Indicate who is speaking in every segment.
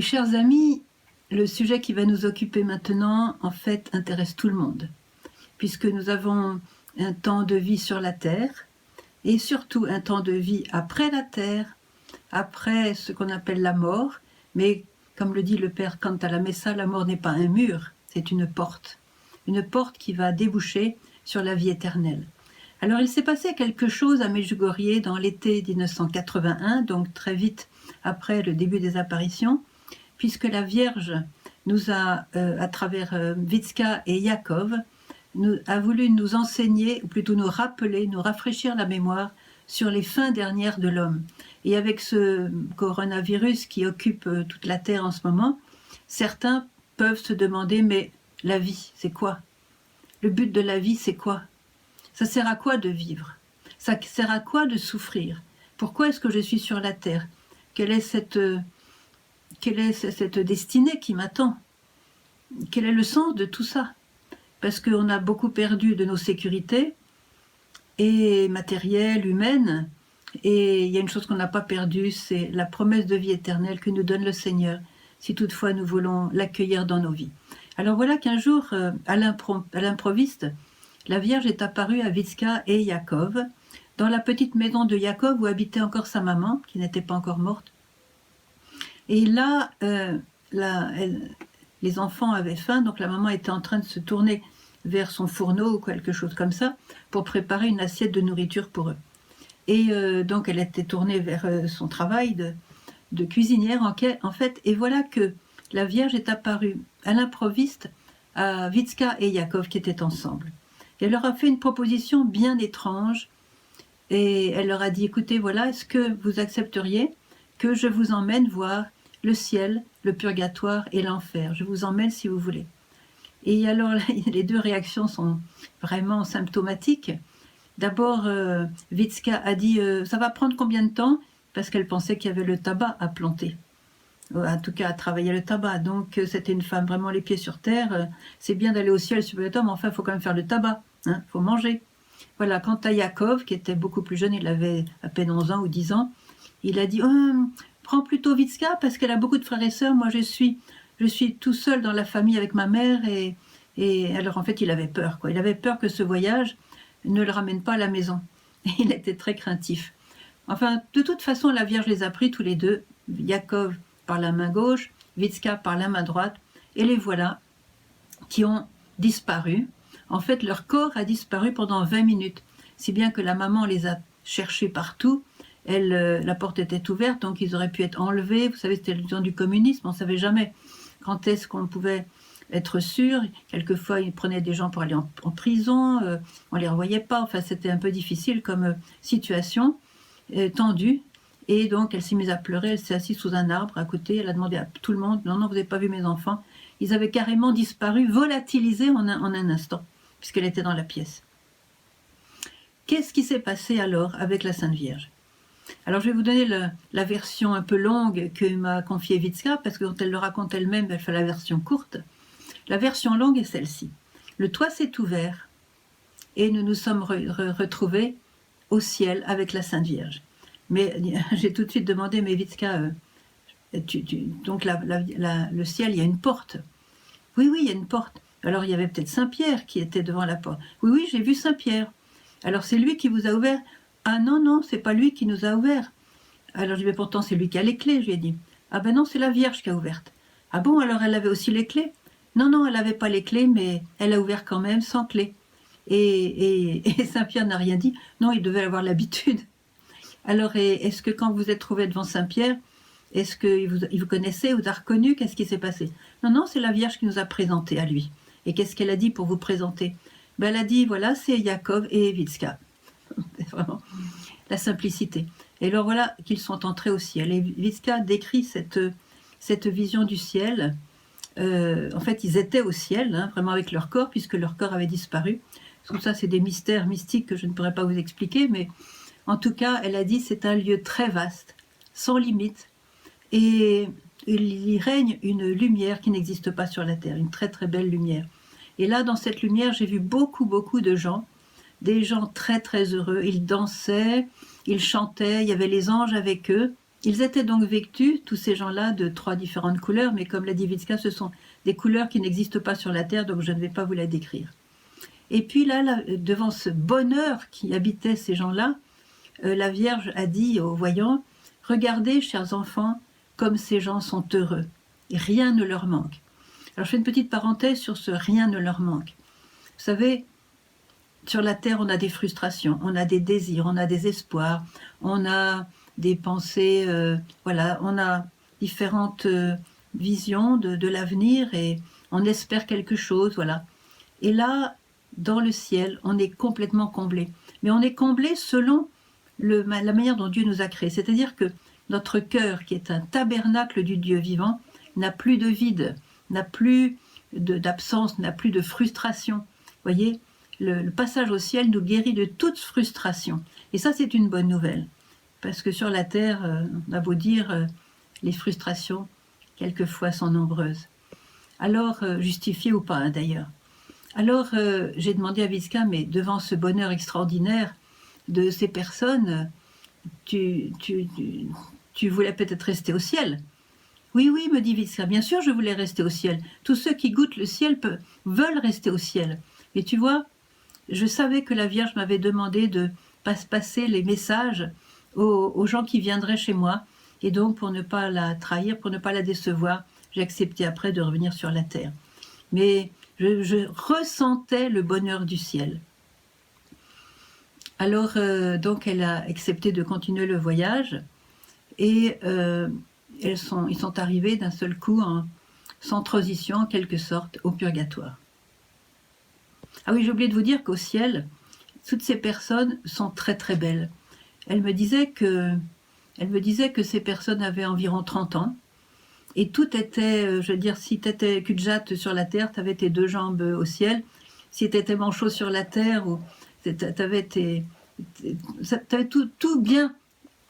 Speaker 1: chers amis, le sujet qui va nous occuper maintenant, en fait, intéresse tout le monde, puisque nous avons un temps de vie sur la terre, et surtout un temps de vie après la terre, après ce qu'on appelle la mort, mais comme le dit le Père Cantalamessa, la mort n'est pas un mur, c'est une porte qui va déboucher sur la vie éternelle. Alors il s'est passé quelque chose à Medjugorje dans l'été 1981, donc très vite après le début des apparitions, puisque la Vierge nous a, à travers Vicka et Yakov, a voulu nous enseigner, ou plutôt nous rappeler, nous rafraîchir la mémoire sur les fins dernières de l'homme. Et avec ce coronavirus qui occupe toute la Terre en ce moment, certains peuvent se demander, mais la vie, c'est quoi? Le but de la vie, c'est quoi? Ça sert à quoi de vivre? Ça sert à quoi de souffrir? Pourquoi est-ce que je suis sur la Terre? Quelle est cette destinée qui m'attend? Quel est le sens de tout ça? Parce qu'on a beaucoup perdu de nos sécurités, et matérielles, humaines, et il y a une chose qu'on n'a pas perdue, c'est la promesse de vie éternelle que nous donne le Seigneur, si toutefois nous voulons l'accueillir dans nos vies. Alors voilà qu'un jour, à l'improviste, la Vierge est apparue à Vicka et Yakov, dans la petite maison de Yakov où habitait encore sa maman, qui n'était pas encore morte. Et là, les enfants avaient faim, donc la maman était en train de se tourner vers son fourneau ou quelque chose comme ça, pour préparer une assiette de nourriture pour eux. Et donc elle était tournée vers son travail de cuisinière en fait, et voilà que la Vierge est apparue à l'improviste à Vicka et Yakov qui étaient ensemble. Et elle leur a fait une proposition bien étrange, et elle leur a dit, écoutez, voilà, est-ce que vous accepteriez que je vous emmène voir le ciel, le purgatoire et l'enfer? Je vous emmène si vous voulez. Et alors, les deux réactions sont vraiment symptomatiques. D'abord, Vicka a dit ça va prendre combien de temps? Parce qu'elle pensait qu'il y avait le tabac à planter. En tout cas, à travailler le tabac. Donc, c'était une femme vraiment les pieds sur terre. C'est bien d'aller au ciel, mais enfin, il faut quand même faire le tabac. Il faut manger. Voilà. Quant à Yakov, qui était beaucoup plus jeune, il avait à peine 11 ans ou 10 ans, il a dit prends plutôt Vicka parce qu'elle a beaucoup de frères et sœurs. Moi, je suis tout seul dans la famille avec ma mère. Et alors, en fait, il avait peur, quoi. Il avait peur que ce voyage ne le ramène pas à la maison. Et il était très craintif. Enfin, de toute façon, la Vierge les a pris tous les deux, Yakov par la main gauche, Vicka par la main droite, et les voilà qui ont disparu. En fait, leur corps a disparu pendant 20 minutes, si bien que la maman les a cherchés partout. La porte était ouverte, donc ils auraient pu être enlevés. Vous savez, c'était le temps du communisme, on ne savait jamais quand est-ce qu'on pouvait être sûr. Quelquefois, ils prenaient des gens pour aller en prison, on ne les revoyait pas. Enfin, c'était un peu difficile comme situation, tendue. Et donc, elle s'est mise à pleurer, elle s'est assise sous un arbre à côté, elle a demandé à tout le monde, non, vous n'avez pas vu mes enfants. Ils avaient carrément disparu, volatilisés en un instant, puisqu'elle était dans la pièce. Qu'est-ce qui s'est passé alors avec la Sainte Vierge? Alors, je vais vous donner la version un peu longue que m'a confiée Vicka, parce que quand elle le raconte elle-même, elle fait la version courte. La version longue est celle-ci. Le toit s'est ouvert et nous nous sommes retrouvés au ciel avec la Sainte Vierge. Mais j'ai tout de suite demandé, mais Vicka, donc le ciel, il y a une porte. Oui, il y a une porte. Alors il y avait peut-être Saint-Pierre qui était devant la porte. Oui, j'ai vu Saint-Pierre. Alors c'est lui qui vous a ouvert? Ah non, c'est pas lui qui nous a ouvert. Alors je dis, mais pourtant c'est lui qui a les clés, je lui ai dit. Ah ben non, c'est la Vierge qui a ouvert. Ah bon, alors elle avait aussi les clés? Non, elle n'avait pas les clés, mais elle a ouvert quand même sans clé. Et Saint-Pierre n'a rien dit. Non, il devait avoir l'habitude. Alors, est-ce que quand vous êtes trouvé devant Saint-Pierre, est-ce qu'il vous connaissait, vous a reconnu? Qu'est-ce qui s'est passé? Non, c'est la Vierge qui nous a présenté à lui. Et qu'est-ce qu'elle a dit pour vous présenter? Ben, elle a dit, voilà, c'est Yakov et Vicka. C'est vraiment la simplicité. Et alors voilà qu'ils sont entrés au ciel. Et Vicka décrit cette vision du ciel. En fait, ils étaient au ciel, vraiment avec leur corps, puisque leur corps avait disparu. Tout ça, c'est des mystères mystiques que je ne pourrais pas vous expliquer, mais en tout cas, elle a dit c'est un lieu très vaste, sans limite, et il y règne une lumière qui n'existe pas sur la terre, une très très belle lumière. Et là, dans cette lumière, j'ai vu beaucoup de gens, des gens très très heureux. Ils dansaient, ils chantaient, il y avait les anges avec eux, Ils étaient donc vêtus, tous ces gens-là, de 3 différentes couleurs, mais comme l'a dit Witzka, ce sont des couleurs qui n'existent pas sur la terre, donc je ne vais pas vous la décrire. Et puis là, devant ce bonheur qui habitait ces gens-là, la Vierge a dit aux voyants, « Regardez, chers enfants, comme ces gens sont heureux, et rien ne leur manque. » Alors je fais une petite parenthèse sur ce « rien ne leur manque ». Vous savez, sur la terre, on a des frustrations, on a des désirs, on a des espoirs, on a des pensées, voilà, on a différentes visions de l'avenir et on espère quelque chose, voilà. Et là, dans le ciel, on est complètement comblé. Mais on est comblé selon la manière dont Dieu nous a créés. C'est-à-dire que notre cœur, qui est un tabernacle du Dieu vivant, n'a plus de vide, n'a plus d'absence, n'a plus de frustration. Vous voyez, le passage au ciel nous guérit de toute frustration. Et ça, c'est une bonne nouvelle. Parce que sur la terre, on a beau dire, les frustrations, quelquefois, sont nombreuses. Alors, justifiées ou pas, hein, d'ailleurs. Alors, j'ai demandé à Witzka, mais devant ce bonheur extraordinaire de ces personnes, tu voulais peut-être rester au ciel. Oui, oui, me dit Witzka, bien sûr, je voulais rester au ciel. Tous ceux qui goûtent le ciel veulent rester au ciel. Et tu vois, je savais que la Vierge m'avait demandé de passer les messages aux gens qui viendraient chez moi. Et donc, pour ne pas la trahir, pour ne pas la décevoir, j'ai accepté après de revenir sur la terre. Mais je ressentais le bonheur du ciel. Alors, donc, elle a accepté de continuer le voyage. Et ils sont arrivés d'un seul coup, sans transition, en quelque sorte, au purgatoire. Ah oui, j'ai oublié de vous dire qu'au ciel, toutes ces personnes sont très très belles. Elle me disait que ces personnes avaient environ 30 ans. Et tout était, je veux dire, si tu étais cul-de-jatte sur la terre, tu avais tes 2 jambes au ciel. Si tu étais manchot sur la terre, tu avais tout bien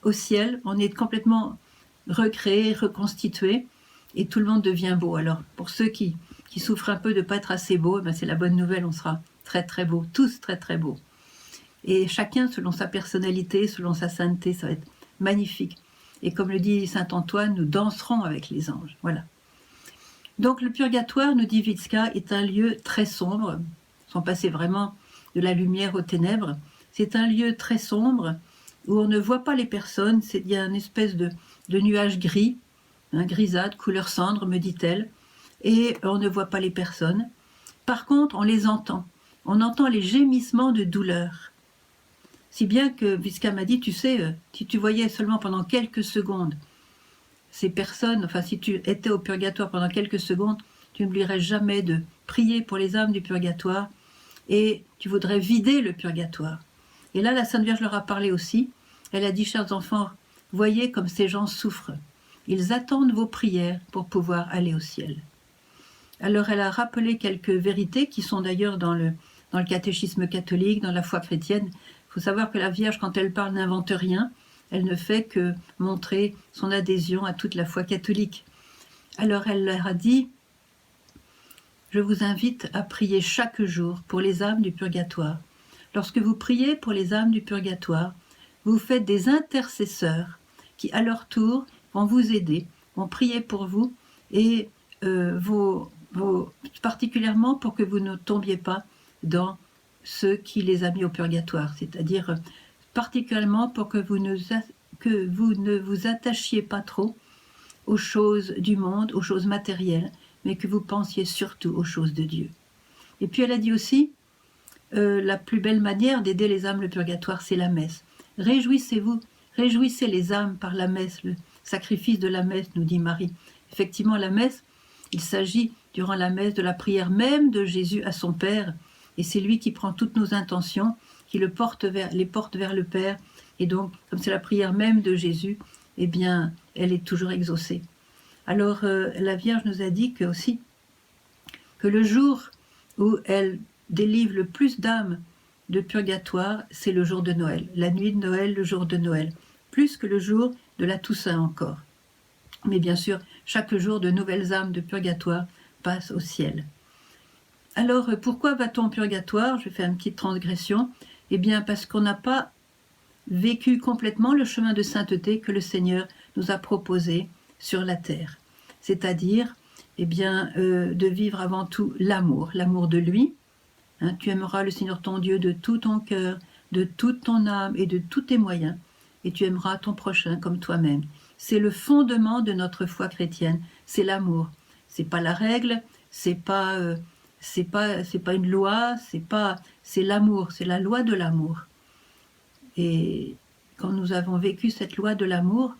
Speaker 1: au ciel. On est complètement recréé, reconstitué. Et tout le monde devient beau. Alors, pour ceux qui souffrent un peu de ne pas être assez beau, ben c'est la bonne nouvelle, on sera très très beau, tous très très beaux. Et chacun selon sa personnalité, selon sa sainteté, ça va être magnifique. Et comme le dit saint Antoine, nous danserons avec les anges. Voilà. Donc le purgatoire, nous dit Witzka, est un lieu très sombre. Ils sont passés vraiment de la lumière aux ténèbres. C'est un lieu très sombre où on ne voit pas les personnes. Il y a une espèce de nuage gris, grisâtre, couleur cendre, me dit-elle. Et on ne voit pas les personnes. Par contre, on les entend. On entend les gémissements de douleur. Si bien que Witzka m'a dit, tu sais, si tu voyais seulement pendant quelques secondes ces personnes, enfin si tu étais au purgatoire pendant quelques secondes, tu n'oublierais jamais de prier pour les âmes du purgatoire et tu voudrais vider le purgatoire. Et là, la Sainte Vierge leur a parlé aussi. Elle a dit, chers enfants, voyez comme ces gens souffrent. Ils attendent vos prières pour pouvoir aller au ciel. Alors elle a rappelé quelques vérités qui sont d'ailleurs dans le catéchisme catholique, dans la foi chrétienne. Il faut savoir que la Vierge, quand elle parle, n'invente rien. Elle ne fait que montrer son adhésion à toute la foi catholique. Alors elle leur a dit, je vous invite à prier chaque jour pour les âmes du purgatoire. Lorsque vous priez pour les âmes du purgatoire, vous faites des intercesseurs qui, à leur tour, vont vous aider, vont prier pour vous et particulièrement pour que vous ne tombiez pas dans ceux qui les a mis au purgatoire, c'est-à-dire particulièrement pour que vous ne vous attachiez pas trop aux choses du monde, aux choses matérielles, mais que vous pensiez surtout aux choses de Dieu. Et puis elle a dit aussi, la plus belle manière d'aider les âmes le purgatoire, c'est la messe. Réjouissez-vous, réjouissez les âmes par la messe, le sacrifice de la messe, nous dit Marie. Effectivement, la messe, il s'agit durant la messe de la prière même de Jésus à son Père, et c'est lui qui prend toutes nos intentions, qui les porte vers le Père, et donc, comme c'est la prière même de Jésus, eh bien, elle est toujours exaucée. Alors, la Vierge nous a dit aussi que le jour où elle délivre le plus d'âmes de purgatoire, c'est le jour de Noël, la nuit de Noël, le jour de Noël, plus que le jour de la Toussaint encore. Mais bien sûr, chaque jour, de nouvelles âmes de purgatoire passent au ciel. Alors, pourquoi va-t-on au purgatoire? Je vais faire une petite transgression. Eh bien, parce qu'on n'a pas vécu complètement le chemin de sainteté que le Seigneur nous a proposé sur la terre. C'est-à-dire, eh bien, de vivre avant tout l'amour de lui. Hein, tu aimeras le Seigneur ton Dieu de tout ton cœur, de toute ton âme et de tous tes moyens, et tu aimeras ton prochain comme toi-même. C'est le fondement de notre foi chrétienne, c'est l'amour. C'est pas la règle, c'est pas une loi, c'est l'amour, c'est la loi de l'amour. Et quand nous avons vécu cette loi de l'amour,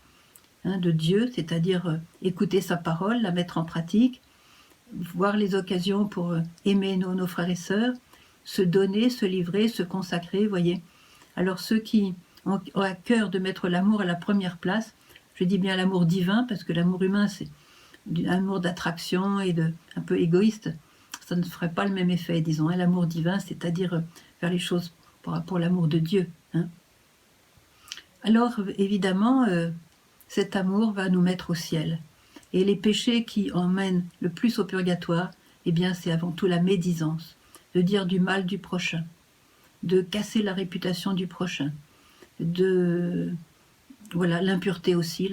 Speaker 1: hein, de Dieu, c'est-à-dire écouter sa parole, la mettre en pratique, voir les occasions pour aimer nos frères et sœurs, se donner, se livrer, se consacrer, voyez. Alors ceux qui ont à cœur de mettre l'amour à la première place, je dis bien l'amour divin, parce que l'amour humain, c'est un amour d'attraction et un peu égoïste, ça ne ferait pas le même effet, disons. Hein. L'amour divin, c'est-à-dire faire les choses pour l'amour de Dieu. Hein. Alors, évidemment, cet amour va nous mettre au ciel. Et les péchés qui emmènent le plus au purgatoire, eh bien, c'est avant tout la médisance, de dire du mal du prochain, de casser la réputation du prochain, voilà, l'impureté aussi,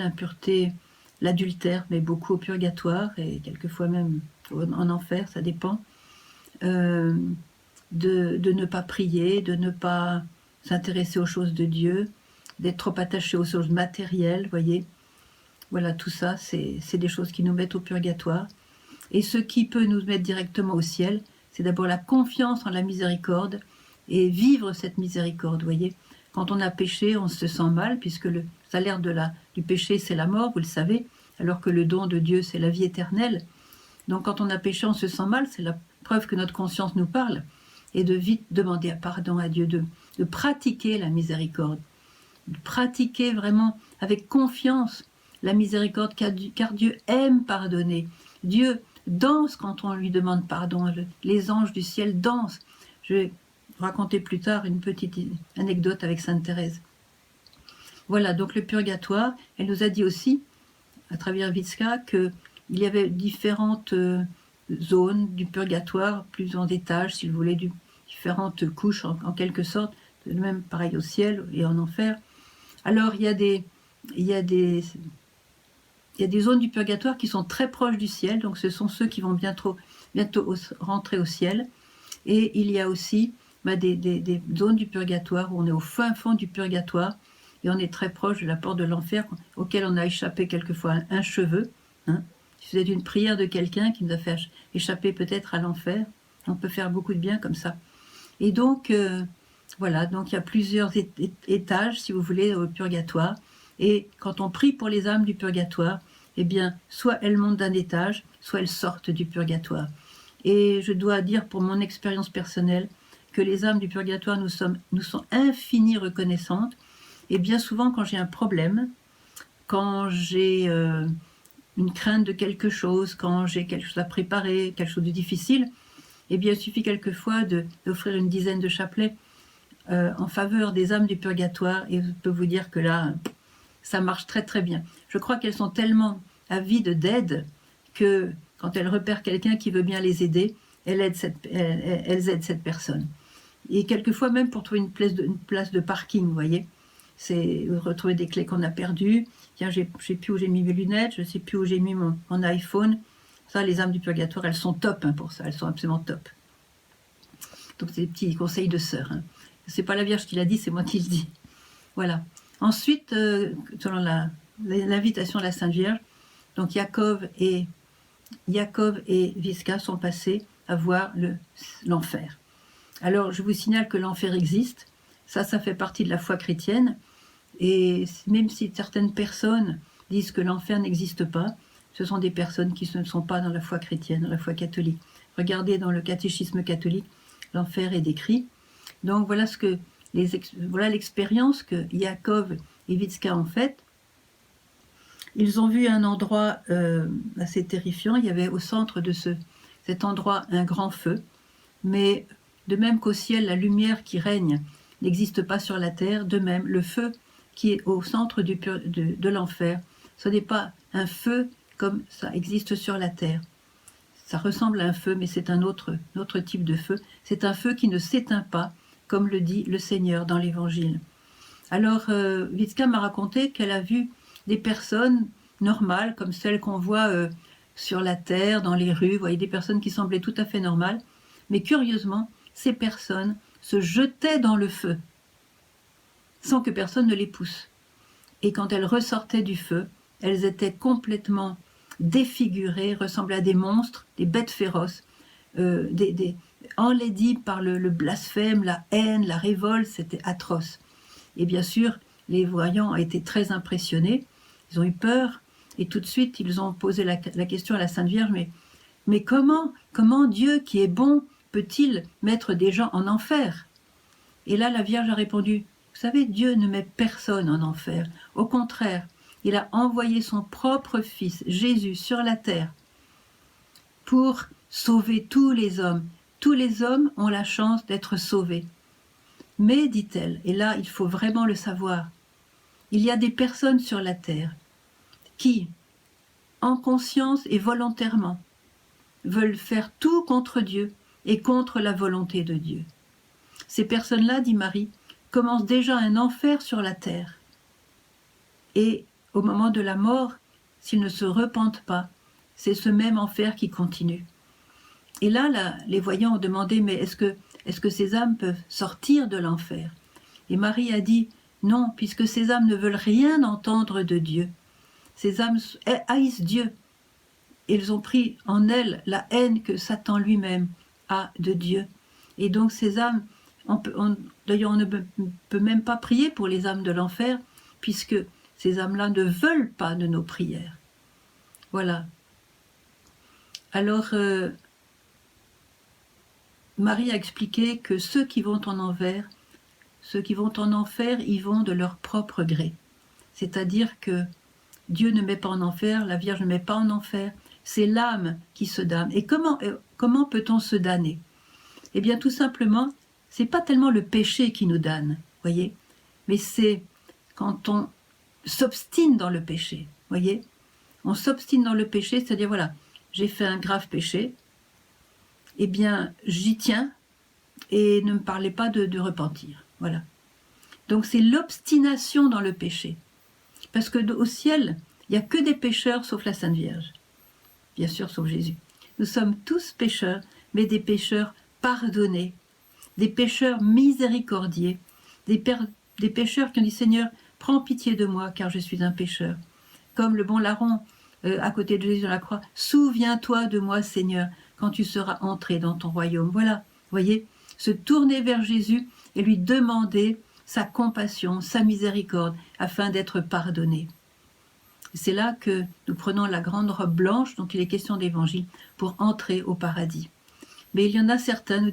Speaker 1: l'adultère, mais beaucoup au purgatoire et quelquefois même en enfer, ça dépend, de ne pas prier, de ne pas s'intéresser aux choses de Dieu, d'être trop attaché aux choses matérielles, voyez. Voilà, tout ça, c'est des choses qui nous mettent au purgatoire. Et ce qui peut nous mettre directement au ciel, c'est d'abord la confiance en la miséricorde et vivre cette miséricorde, voyez. Quand on a péché, on se sent mal, puisque le salaire du péché, c'est la mort, vous le savez, alors que le don de Dieu, c'est la vie éternelle. Donc quand on a péché, on se sent mal, c'est la preuve que notre conscience nous parle, et de vite demander pardon à Dieu, de pratiquer la miséricorde, de pratiquer vraiment avec confiance la miséricorde, car Dieu aime pardonner. Dieu danse quand on lui demande pardon, les anges du ciel dansent. Je vais raconter plus tard une petite anecdote avec Sainte Thérèse. Voilà, donc le purgatoire, elle nous a dit aussi, à travers Witska, qu'il y avait différentes zones du purgatoire, plusieurs étages, si vous voulez, différentes couches en quelque sorte, même pareil au ciel et en enfer. Alors il y a des zones du purgatoire qui sont très proches du ciel, donc ce sont ceux qui vont bientôt rentrer au ciel. Et il y a aussi des zones du purgatoire où on est au fin fond du purgatoire et on est très proche de la porte de l'enfer auquel on a échappé quelquefois un cheveu. Hein. Si vous êtes une prière de quelqu'un qui nous a fait échapper peut-être à l'enfer, on peut faire beaucoup de bien comme ça. Et donc, voilà, donc il y a plusieurs étages, si vous voulez, au purgatoire. Et quand on prie pour les âmes du purgatoire, eh bien, soit elles montent d'un étage, soit elles sortent du purgatoire. Et je dois dire, pour mon expérience personnelle, que les âmes du purgatoire nous sont infinies reconnaissantes. Et bien souvent, quand j'ai un problème, quand j'ai une crainte de quelque chose, quand j'ai quelque chose à préparer, quelque chose de difficile, eh bien, il suffit quelquefois d'offrir une dizaine de chapelets en faveur des âmes du purgatoire. Et je peux vous dire que là, ça marche très très bien. Je crois qu'elles sont tellement avides d'aide que quand elles repèrent quelqu'un qui veut bien les aider, elles aident cette personne. Et quelquefois même pour trouver une place de parking, vous voyez. C'est retrouver des clés qu'on a perdues. Tiens, je ne sais plus où j'ai mis mes lunettes, je ne sais plus où j'ai mis mon iPhone. Ça, les âmes du purgatoire, elles sont top pour ça, elles sont absolument top. Donc c'est des petits conseils de sœurs. Hein. C'est pas la Vierge qui l'a dit, c'est moi qui le dis. Voilà. Ensuite, selon l'invitation de la Sainte Vierge, donc Jacob et Witska sont passés à voir l'enfer. Alors, je vous signale que l'enfer existe. Ça fait partie de la foi chrétienne. Et même si certaines personnes disent que l'enfer n'existe pas, ce sont des personnes qui ne sont pas dans la foi chrétienne, dans la foi catholique. Regardez dans le catéchisme catholique, l'enfer est décrit. Donc voilà l'expérience que Jacob et Witska ont faite. Ils ont vu un endroit assez terrifiant. Il y avait au centre de cet endroit un grand feu. Mais de même qu'au ciel, la lumière qui règne n'existe pas sur la terre, de même, le feu qui est au centre de l'enfer, ce n'est pas un feu comme ça existe sur la terre. Ça ressemble à un feu, mais c'est un autre type de feu. C'est un feu qui ne s'éteint pas, comme le dit le Seigneur dans l'Évangile. Alors, Witska m'a raconté qu'elle a vu des personnes normales, comme celles qu'on voit sur la terre, dans les rues. Vous voyez, des personnes qui semblaient tout à fait normales. Mais curieusement, ces personnes se jetaient dans le feu, sans que personne ne les pousse. Et quand elles ressortaient du feu, elles étaient complètement défigurées, ressemblaient à des monstres, des bêtes féroces, enlaidies par le blasphème, la haine, la révolte, c'était atroce. Et bien sûr, les voyants ont été très impressionnés, ils ont eu peur, et tout de suite, ils ont posé la question à la Sainte Vierge, mais comment Dieu, qui est bon, peut-il mettre des gens en enfer? Et là, la Vierge a répondu, vous savez, Dieu ne met personne en enfer. Au contraire, il a envoyé son propre Fils, Jésus, sur la terre pour sauver tous les hommes. Tous les hommes ont la chance d'être sauvés. Mais, dit-elle, et là, il faut vraiment le savoir, il y a des personnes sur la terre qui, en conscience et volontairement, veulent faire tout contre Dieu et contre la volonté de Dieu. Ces personnes-là, dit Marie, commencent déjà un enfer sur la terre. Et au moment de la mort, s'ils ne se repentent pas, c'est ce même enfer qui continue. Et là, les voyants ont demandé, mais est-ce que ces âmes peuvent sortir de l'enfer? Et Marie a dit, non, puisque ces âmes ne veulent rien entendre de Dieu. Ces âmes haïssent Dieu. Elles ont pris en elles la haine que Satan lui-même a de Dieu. Et donc ces âmes, d'ailleurs on ne peut même pas prier pour les âmes de l'enfer, puisque ces âmes-là ne veulent pas de nos prières. Voilà. Alors, Marie a expliqué que ceux qui vont en enfer, y vont de leur propre gré. C'est-à-dire que Dieu ne met pas en enfer, la Vierge ne met pas en enfer, c'est l'âme qui se damne. Et comment peut-on se damner? Eh bien, tout simplement, c'est pas tellement le péché qui nous damne, voyez, mais c'est quand on s'obstine dans le péché, voyez. On s'obstine dans le péché, c'est-à-dire, voilà, j'ai fait un grave péché, eh bien, j'y tiens, et ne me parlez pas de repentir, voilà. Donc, c'est l'obstination dans le péché. Parce qu'au ciel, il n'y a que des pécheurs, sauf la Sainte Vierge. Bien sûr, sauf Jésus. Nous sommes tous pécheurs, mais des pécheurs pardonnés, des pécheurs miséricordieux, des pécheurs qui ont dit, Seigneur, prends pitié de moi, car je suis un pécheur. Comme le bon larron à côté de Jésus sur la croix, souviens-toi de moi, Seigneur, quand tu seras entré dans ton royaume. Voilà, voyez, se tourner vers Jésus et lui demander sa compassion, sa miséricorde, afin d'être pardonné. C'est là que nous prenons la grande robe blanche, dont il est question d'évangile, pour entrer au paradis. Mais il y en a certains, nous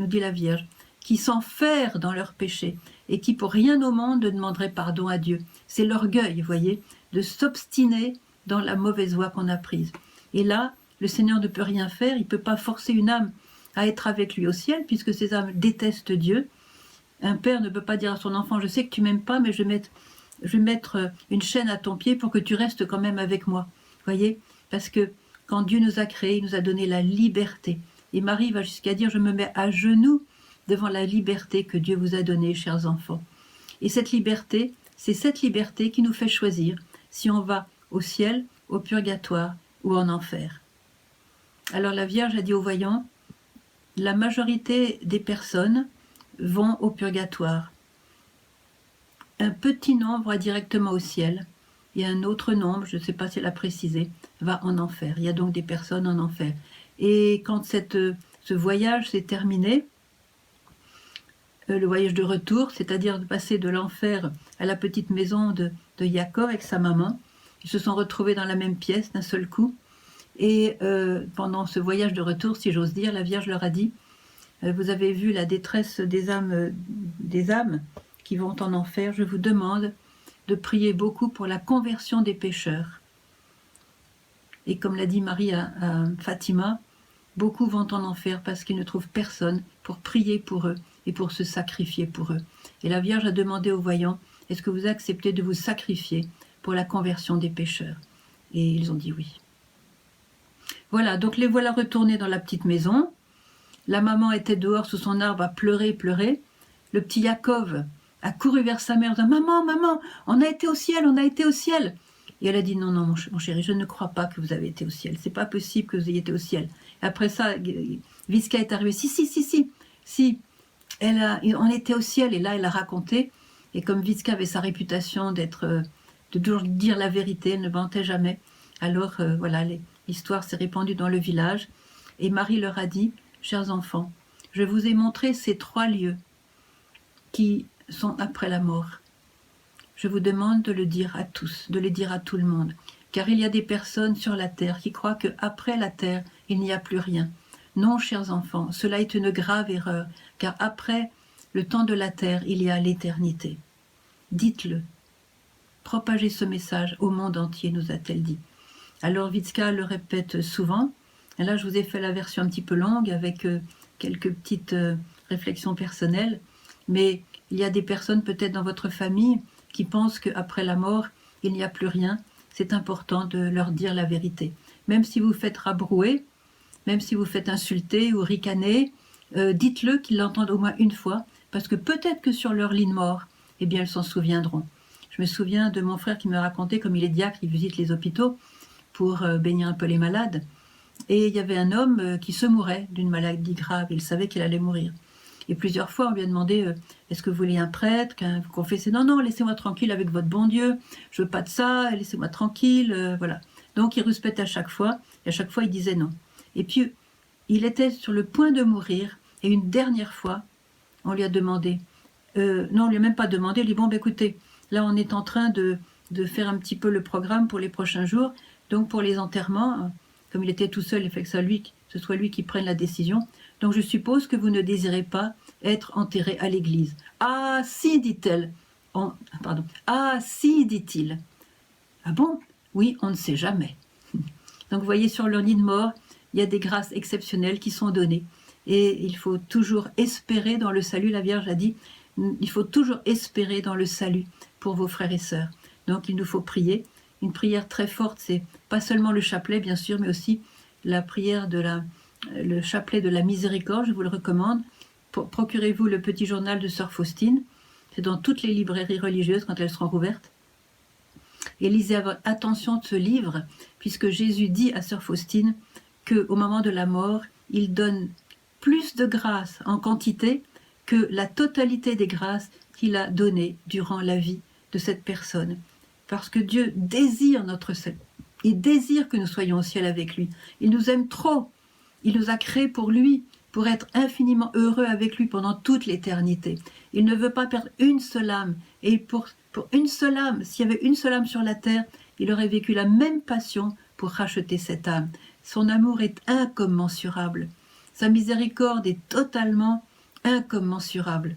Speaker 1: dit la Vierge, qui s'enferment dans leurs péchés et qui pour rien au monde ne demanderaient pardon à Dieu. C'est l'orgueil, vous voyez, de s'obstiner dans la mauvaise voie qu'on a prise. Et là, le Seigneur ne peut rien faire, il ne peut pas forcer une âme à être avec lui au ciel, puisque ces âmes détestent Dieu. Un père ne peut pas dire à son enfant, je sais que tu m'aimes pas, mais je vais mettre une chaîne à ton pied pour que tu restes quand même avec moi. Voyez, parce que quand Dieu nous a créés, il nous a donné la liberté. Et Marie va jusqu'à dire, je me mets à genoux devant la liberté que Dieu vous a donnée, chers enfants. Et cette liberté, c'est cette liberté qui nous fait choisir si on va au ciel, au purgatoire ou en enfer. Alors la Vierge a dit aux voyants, la majorité des personnes vont au purgatoire. Un petit nombre va directement au ciel et un autre nombre, je ne sais pas si elle a précisé, va en enfer. Il y a donc des personnes en enfer. Et quand ce voyage s'est terminé, le voyage de retour, c'est-à-dire de passer de l'enfer à la petite maison de Jacob avec sa maman, ils se sont retrouvés dans la même pièce d'un seul coup. Et pendant ce voyage de retour, si j'ose dire, la Vierge leur a dit, vous avez vu la détresse des âmes qui vont en enfer, je vous demande de prier beaucoup pour la conversion des pécheurs. Et comme l'a dit Marie à Fatima, beaucoup vont en enfer parce qu'ils ne trouvent personne pour prier pour eux et pour se sacrifier pour eux. Et la Vierge a demandé aux voyants, est-ce que vous acceptez de vous sacrifier pour la conversion des pécheurs? Et ils ont dit oui. Voilà, donc les voilà retournés dans la petite maison. La maman était dehors sous son arbre à pleurer. Le petit Jacob a couru vers sa mère en disant « Maman, maman, on a été au ciel, on a été au ciel !» Et elle a dit non, non, mon chéri, je ne crois pas que vous avez été au ciel. C'est pas possible que vous ayez été au ciel. Et après ça, Visca est arrivée. Si. On était au ciel. Et là, elle a raconté. Et comme Visca avait sa réputation de toujours dire la vérité, elle ne mentait jamais. Alors, voilà, l'histoire s'est répandue dans le village. Et Marie leur a dit, chers enfants, je vous ai montré ces 3 lieux qui sont après la mort. Je vous demande de le dire à tous, de le dire à tout le monde, car il y a des personnes sur la terre qui croient qu'après la terre, il n'y a plus rien. Non, chers enfants, cela est une grave erreur, car après le temps de la terre, il y a l'éternité. Dites-le, propagez ce message au monde entier, nous a-t-elle dit. Alors Visca le répète souvent, et là je vous ai fait la version un petit peu longue avec quelques petites réflexions personnelles, mais il y a des personnes peut-être dans votre famille qui pensent qu'après la mort, il n'y a plus rien. C'est important de leur dire la vérité. Même si vous faites rabrouer, même si vous faites insulter ou ricaner, dites-le qu'ils l'entendent au moins une fois, parce que peut-être que sur leur lit de mort, eh bien, elles s'en souviendront. Je me souviens de mon frère qui me racontait, comme il est diacre, il visite les hôpitaux pour bénir un peu les malades. Et il y avait un homme qui se mourait d'une maladie grave. Il savait qu'il allait mourir. Et plusieurs fois, on lui a demandé est-ce que vous voulez un prêtre, vous confessez? Non, non, laissez-moi tranquille avec votre bon Dieu, je veux pas de ça, laissez-moi tranquille, voilà. Donc il respectait à chaque fois, et à chaque fois il disait non. Et puis il était sur le point de mourir, et une dernière fois, on lui a demandé, non, on lui a même pas demandé, il dit bon, écoutez, là on est en train de faire un petit peu le programme pour les prochains jours, donc pour les enterrements, comme il était tout seul, il fait que ce soit lui qui prenne la décision. Donc je suppose que vous ne désirez pas être enterré à l'église. Ah si, dit-elle. Ah si, dit-il. Ah bon? Oui, on ne sait jamais. Donc vous voyez, sur leur lit de mort, il y a des grâces exceptionnelles qui sont données. Et il faut toujours espérer dans le salut. La Vierge a dit, il faut toujours espérer dans le salut pour vos frères et sœurs. Donc il nous faut prier. Une prière très forte, c'est pas seulement le chapelet, bien sûr, mais aussi la prière le chapelet de la miséricorde, je vous le recommande. Procurez-vous le petit journal de Sœur Faustine. C'est dans toutes les librairies religieuses quand elles seront rouvertes. Et lisez avec attention ce livre, puisque Jésus dit à Sœur Faustine qu'au moment de la mort, il donne plus de grâce en quantité que la totalité des grâces qu'il a données durant la vie de cette personne. Parce que Dieu désire notre salut. Il désire que nous soyons au ciel avec lui. Il nous aime trop. Il nous a créés pour lui, pour être infiniment heureux avec lui pendant toute l'éternité. Il ne veut pas perdre une seule âme. Et pour une seule âme, s'il y avait une seule âme sur la terre, il aurait vécu la même passion pour racheter cette âme. Son amour est incommensurable. Sa miséricorde est totalement incommensurable.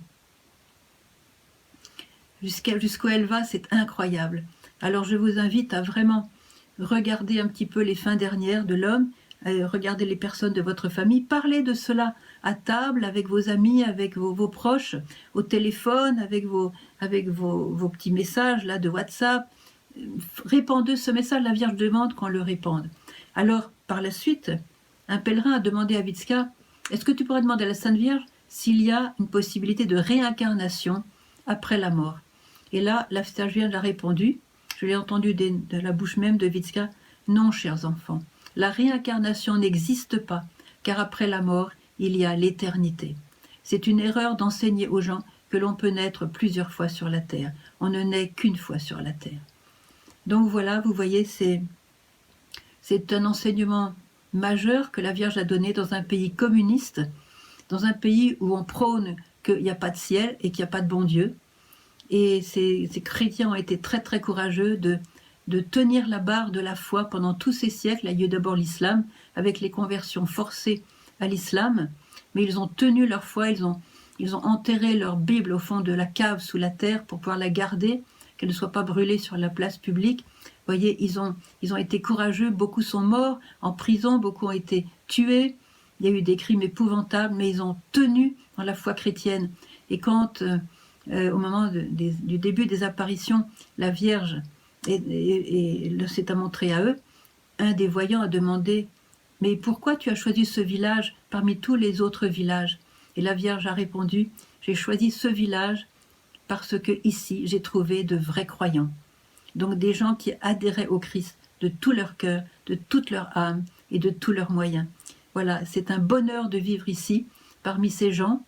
Speaker 1: Jusqu'où elle va, c'est incroyable. Alors je vous invite à vraiment regarder un petit peu les fins dernières de l'homme, regardez les personnes de votre famille, parlez de cela à table, avec vos amis, avec vos proches, au téléphone, avec vos petits messages là de WhatsApp. Répandez ce message, la Vierge demande qu'on le répande. Alors, par la suite, un pèlerin a demandé à Visca, est-ce que tu pourrais demander à la Sainte Vierge s'il y a une possibilité de réincarnation après la mort? Et là, la Sainte Vierge a répondu, je l'ai entendu de la bouche même de Visca, non, chers enfants. La réincarnation n'existe pas, car après la mort, il y a l'éternité. C'est une erreur d'enseigner aux gens que l'on peut naître plusieurs fois sur la terre. On ne naît qu'une fois sur la terre. Donc voilà, vous voyez, c'est un enseignement majeur que la Vierge a donné dans un pays communiste, dans un pays où on prône qu'il n'y a pas de ciel et qu'il n'y a pas de bon Dieu. Et ces chrétiens ont été très très courageux de tenir la barre de la foi pendant tous ces siècles. Il y a eu d'abord l'islam, avec les conversions forcées à l'islam, mais ils ont tenu leur foi, ils ont enterré leur Bible au fond de la cave sous la terre pour pouvoir la garder, qu'elle ne soit pas brûlée sur la place publique. Vous voyez, ils ont été courageux, beaucoup sont morts en prison, beaucoup ont été tués, il y a eu des crimes épouvantables, mais ils ont tenu dans la foi chrétienne. Et quand, au moment du début des apparitions, la Vierge s'est montrée à eux, un des voyants a demandé « Mais pourquoi tu as choisi ce village parmi tous les autres villages ?» Et la Vierge a répondu « J'ai choisi ce village parce que ici j'ai trouvé de vrais croyants. donc des gens qui adhéraient au Christ de tout leur cœur, de toute leur âme et de tous leurs moyens. Voilà, c'est un bonheur de vivre ici, parmi ces gens.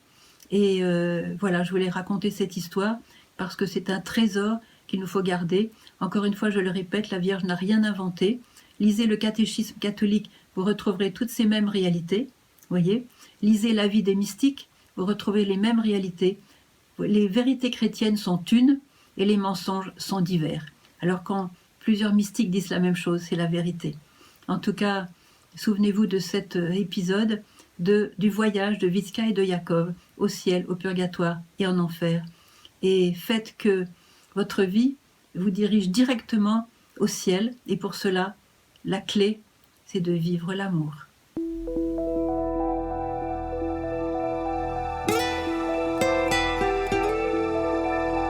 Speaker 1: Et voilà, je voulais raconter cette histoire parce que c'est un trésor qu'il nous faut garder. Encore une fois, je le répète, la Vierge n'a rien inventé. Lisez le catéchisme catholique, vous retrouverez toutes ces mêmes réalités. Voyez, lisez la vie des mystiques, vous retrouvez les mêmes réalités. Les vérités chrétiennes sont une et les mensonges sont divers. Alors quand plusieurs mystiques disent la même chose, c'est la vérité. En tout cas, souvenez-vous de cet épisode du voyage de Vitka et de Jacob au ciel, au purgatoire et en enfer. Et faites que votre vie vous dirige directement au ciel. Et pour cela, la clé, c'est de vivre l'amour.